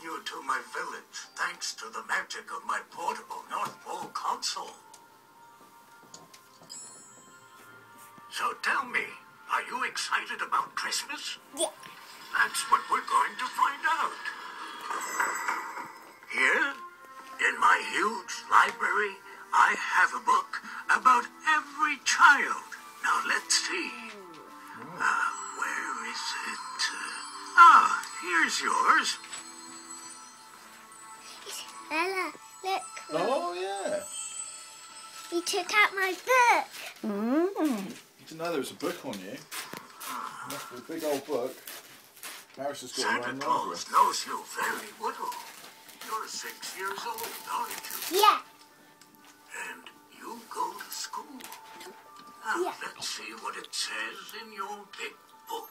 you to my village thanks to the magic of my portable North Pole console. So tell me, are you excited about Christmas? Yeah. That's what we're going to find out. Here, in my huge library, I have a book about every child. Now let's see. Where is it? Here's yours. Ella, look. Oh, yeah. You took out my book. You didn't know there was a book on you. Must be a big old book. Paris has got her Santa own library. Claus knows you very well. You're 6 years old, aren't you? Yeah. And you go to school. Now, Yeah. let's see what it says in your big book.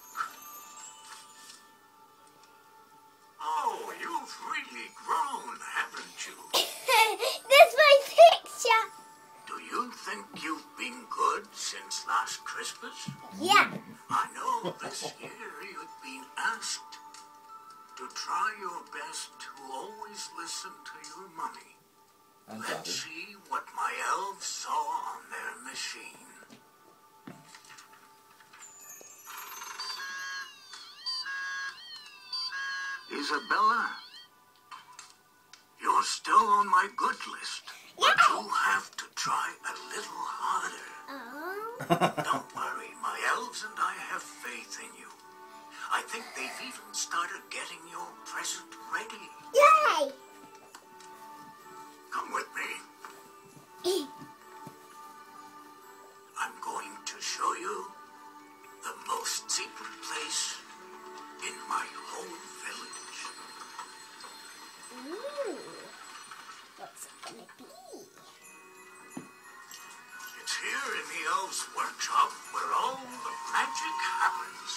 Oh, you've really grown, haven't you? That's my picture. Do you think you've been good since last Christmas? Yeah. I know this year you've been asked to try your best to always listen to your mommy. And Let's Daddy. see what my elves saw on their machine. Isabella, you're still on my good list, but you have to try a little harder. Oh. Don't worry, my elves and I have faith in you. I think they've even started getting your present ready. Yay. Come with me. I'm going to show you the most secret place in my whole village. Ooh. What's it gonna be? It's here in the elves' workshop where all the magic happens.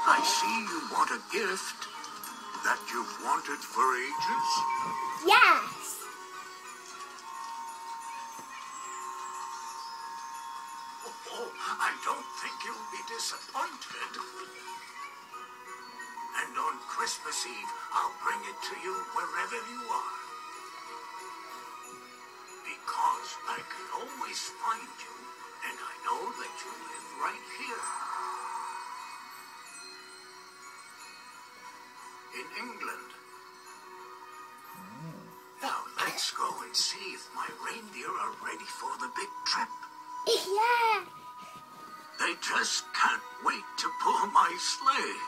I see you want a gift that you've wanted for ages. Yes. Oh, I don't think you'll be disappointed. And on Christmas Eve, I'll bring it to you wherever you are. Because I can always find you, and I know that you live right here. In England. Now let's go and see if my reindeer are ready for the big trip. Yeah. They just can't wait to pull my sleigh.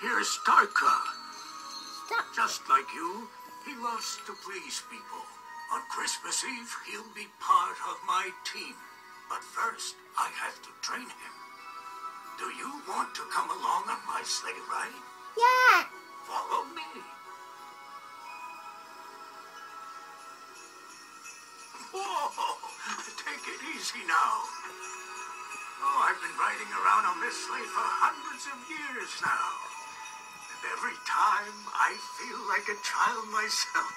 Here's Starka. Stop. Just like you, he loves to please people. On Christmas Eve, he'll be part of my team. But first, I have to train him. Do you want to come along on my sleigh ride? Yeah. Follow me. Whoa! Take it easy now. Oh, I've been riding around on this sleigh for hundreds of years now. And every time I feel like a child myself.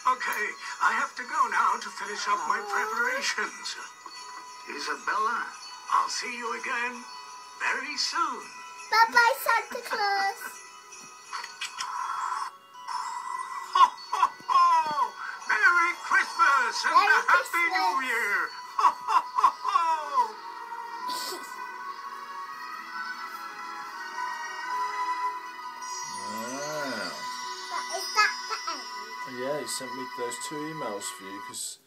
Okay, I have to go now to finish up my preparations. Isabella, I'll see you again very soon. Bye-bye, Santa Claus. Ho, ho, ho! Merry Christmas and Merry a Happy Christmas. New Year! Ho, ho, ho, ho! Wow. But is that the end? Yeah, he sent me those 2 emails for you because